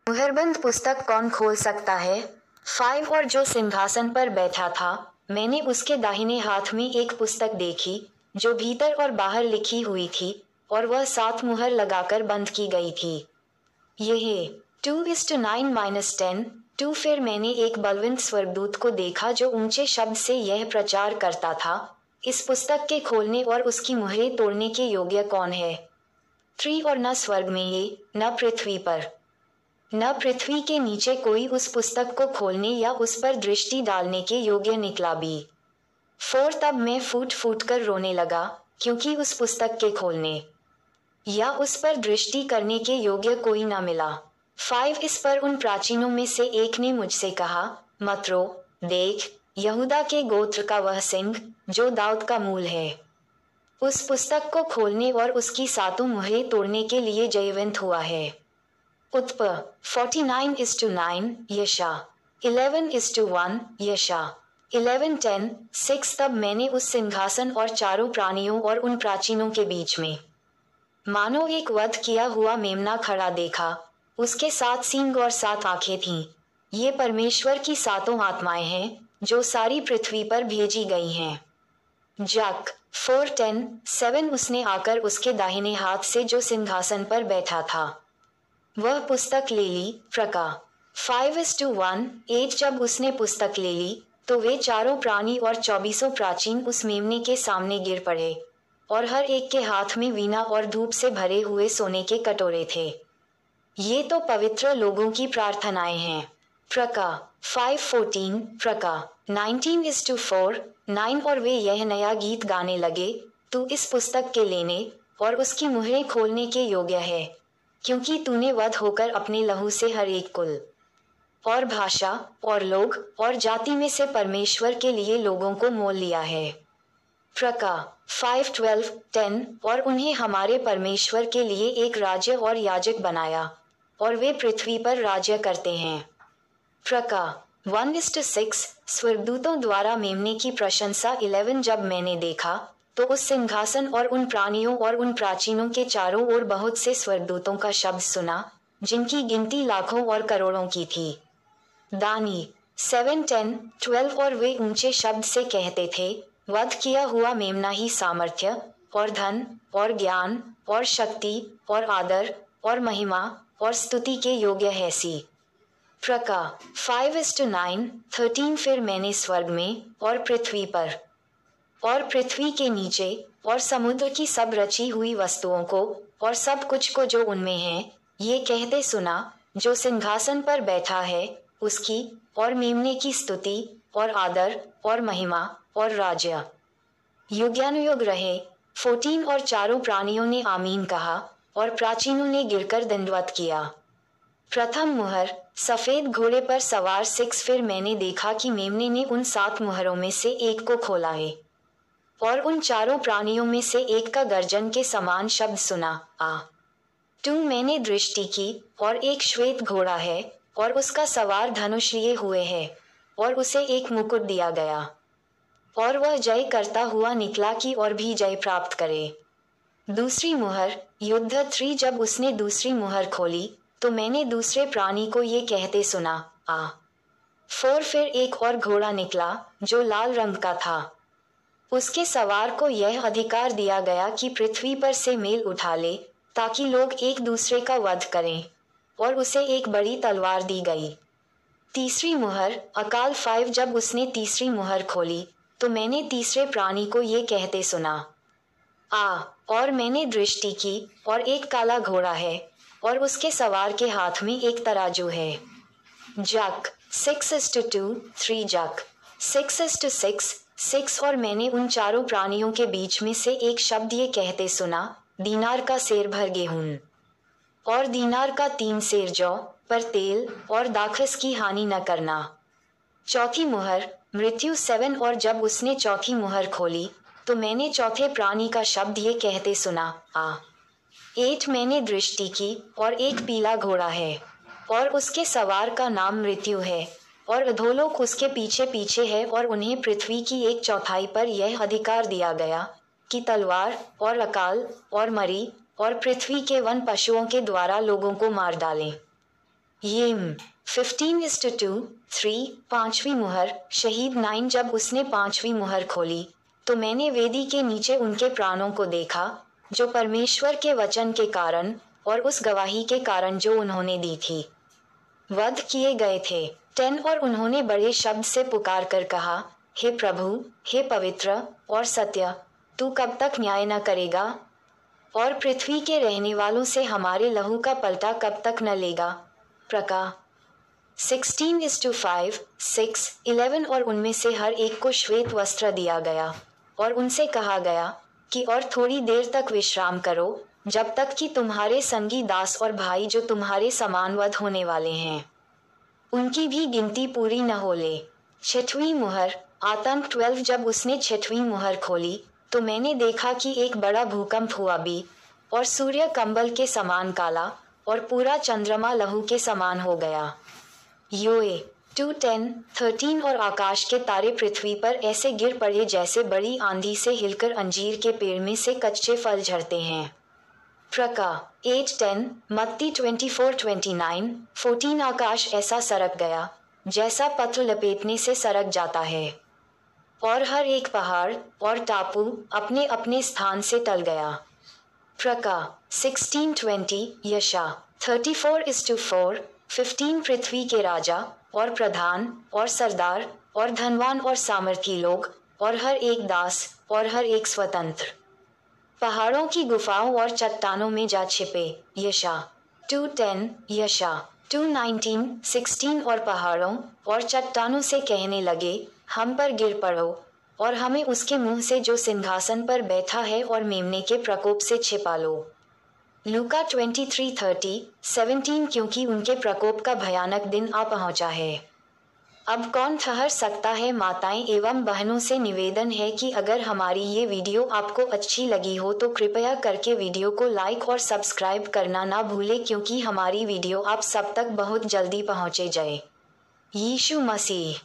मुहरबंद पुस्तक कौन खोल सकता है? 5 और जो सिंहासन पर बैठा था, मैंने उसके दाहिने हाथ में एक पुस्तक देखी, जो भीतर और बाहर लिखी हुई थी, और वह 7 मुहर लगाकर बंद की गई थी। यह 2:9-10 2 फिर मैंने एक बलवंत स्वर्गदूत को देखा जो ऊंचे शब्द से यह प्रचार करता था, इस पुस्तक के खोलने और उसकी मुहरें तोड़ने के योग्य कौन है? 3 और न स्वर्ग में ये, न पृथ्वी पर, न पृथ्वी के नीचे कोई उस पुस्तक को खोलने या उस पर दृष्टि डालने के योग्य निकला भी। 4 तब मैं फूट फूट कर रोने लगा, क्योंकि उस पुस्तक के खोलने या उस पर दृष्टि करने के योग्य कोई न मिला। 5 इस पर उन प्राचीनों में से एक ने मुझसे कहा, मत रो, देख, यहूदा के गोत्र का वह सिंह, जो दाऊद का मूल है, उस पुस्तक को खोलने और उसकी 7 मुहरें तोड़ने के लिए जयवंत हुआ है। उत्प 49:9 यशा 11:1 यशा 11:10 6 तब मैंने उस सिंहासन और चारों प्राणियों और उन प्राचीनों के बीच में मानो एक वध किया हुआ मेमना खड़ा देखा। उसके 7 सींग और 7 आंखें थीं। ये परमेश्वर की 7 आत्माएं हैं, जो सारी पृथ्वी पर भेजी गई हैं। जक 4:10-7 उसने आकर उसके दाहिने हाथ से जो सिंहासन पर बैठा था, वह पुस्तक ले ली। प्रका 5:1 जब उसने पुस्तक ले ली, तो वे चारों प्राणी और 24 प्राचीन उस मेमने के सामने गिर पड़े, और हर एक के हाथ में वीणा और धूप से भरे हुए सोने के कटोरे थे। ये तो पवित्र लोगों की प्रार्थनाएं हैं। प्रका 5:14 प्रका 19:4 9 और वे यह नया गीत गाने लगे, तू इस पुस्तक के लेने और उसकी मुहरें खोलने के योग्य है, क्योंकि तूने वध होकर अपने लहू से हर एक कुल और भाषा और लोग और जाति में से परमेश्वर के लिए लोगों को मोल लिया है। प्रका 5:12-10 और उन्हें हमारे परमेश्वर के लिए एक राज्य और याजक बनाया, और वे पृथ्वी पर राज्य करते हैं। प्रका 1:6 स्वर्गदूतों द्वारा मेमने की प्रशंसा 11 जब मैंने देखा, तो उस सिंहासन और उन प्राणियों और उन प्राचीनों के चारों ओर बहुत से स्वर्गदूतों का शब्द सुना, जिनकी गिनती लाखों और करोड़ों की थी। दानी 7:10-12 और वे ऊंचे शब्द से कहते थे, वध किया हुआ मेमना ही सामर्थ्य और धन और ज्ञान और शक्ति और आदर और महिमा और स्तुति के योग्य है सी। प्रका 5:9-13 फिर मैंने स्वर्ग में और पृथ्वी पर और पृथ्वी के नीचे और समुद्र की सब रची हुई वस्तुओं को और सब कुछ को जो उनमें है, ये कहते सुना, जो सिंहासन पर बैठा है, उसकी और मेमने की स्तुति और आदर और महिमा और राज्य युगानुयुग रहे। 14 और चारों प्राणियों ने आमीन कहा, और प्राचीनों ने गिरकर दंडवत किया। प्रथम मुहर सफेद घोड़े पर सवार 6 फिर मैंने देखा कि मेमने ने उन 7 मुहरों में से एक को खोला है, और उन चारों प्राणियों में से एक का गर्जन के समान शब्द सुना, आ 2 मैंने दृष्टि की, और एक श्वेत घोड़ा है, और उसका सवार धनुष लिए हुए है, और उसे एक मुकुट दिया गया, और वह जय करता हुआ निकला कि और भी जय प्राप्त करे। दूसरी मुहर युद्ध 3 जब उसने दूसरी मुहर खोली, तो मैंने दूसरे प्राणी को ये कहते सुना, आ 4 फिर एक और घोड़ा निकला, जो लाल रंग का था। उसके सवार को यह अधिकार दिया गया कि पृथ्वी पर से मेल उठा ले, ताकि लोग एक दूसरे का वध करें, और उसे एक बड़ी तलवार दी गई। तीसरी मुहर अकाल 5 जब उसने तीसरी मुहर खोली, तो मैंने तीसरे प्राणी को ये कहते सुना, आ और मैंने दृष्टि की, और एक काला घोड़ा है, और उसके सवार के हाथ में एक तराजू है। जक 6:2 3 जक 6:6 6 और मैंने उन चारों प्राणियों के बीच में से एक शब्द ये कहते सुना, दीनार का सेर भर गेहूं और दीनार का 3 सेर जौ पर तेल और दाखरस की हानि न करना। चौथी मुहर मृत्यु 7 और जब उसने चौथी मुहर खोली, तो मैंने चौथे प्राणी का शब्द ये कहते सुना, आ 8 मैंने दृष्टि की, और एक पीला घोड़ा है, और उसके सवार का नाम मृत्यु है, और अधोलोक उसके पीछे पीछे है, और उन्हें पृथ्वी की 1/4 पर यह अधिकार दिया गया कि तलवार और अकाल और मरी और पृथ्वी के वन पशुओं के द्वारा लोगों को मार डालें। येम 15:2, 3, पांचवी मुहर, शहीद 9। जब उसने पांचवी मुहर खोली तो मैंने वेदी के नीचे उनके प्राणों को देखा, जो परमेश्वर के वचन के कारण और उस गवाही के कारण जो उन्होंने दी थी, वध किए गए थे। 10 और उन्होंने बड़े शब्द से पुकार कर कहा, हे प्रभु, हे पवित्र और सत्य, तू कब तक न्याय न करेगा और पृथ्वी के रहने वालों से हमारे लहू का पलटा कब तक न लेगा। प्रका 16:5, 6, 11 और उनमें से हर एक को श्वेत वस्त्र दिया गया और उनसे कहा गया कि और थोड़ी देर तक विश्राम करो, जब तक कि तुम्हारे संगी दास और भाई जो तुम्हारे समान वध होने वाले हैं, उनकी भी गिनती पूरी न हो ले। छठवीं मुहर, आतंक 12। जब उसने छठवीं मुहर खोली तो मैंने देखा कि एक बड़ा भूकंप हुआ भी, और सूर्य कंबल के समान काला और पूरा चंद्रमा लहू के समान हो गया। योए 2:10, 13 और आकाश के तारे पृथ्वी पर ऐसे गिर पड़े जैसे बड़ी आंधी से हिलकर अंजीर के पेड़ में से कच्चे फल झड़ते हैं। प्रका 8:10, मत्ती 24:29, 14। आकाश ऐसा सरक गया जैसा पत्र लपेटने से सरक जाता है, और हर एक पहाड़ और टापू अपने अपने स्थान से टल गया। प्रका 16:20, यशा 34:4, 15। पृथ्वी के राजा और प्रधान और सरदार और धनवान और सामर्थी लोग और हर एक दास और हर एक स्वतंत्र पहाड़ों की गुफाओं और चट्टानों में जा छिपे। यशा 2:10, यशा 2:19, 16। और पहाड़ों और चट्टानों से कहने लगे, हम पर गिर पड़ो और हमें उसके मुंह से जो सिंहासन पर बैठा है और मेमने के प्रकोप से छिपा लो। लूका 23:30, 17। क्योंकि उनके प्रकोप का भयानक दिन आ पहुंचा है। अब कौन ठहर सकता है। माताएं एवं बहनों से निवेदन है कि अगर हमारी ये वीडियो आपको अच्छी लगी हो तो कृपया करके वीडियो को लाइक और सब्सक्राइब करना ना भूलें, क्योंकि हमारी वीडियो आप सब तक बहुत जल्दी पहुंचे जाए। यीशु मसीह।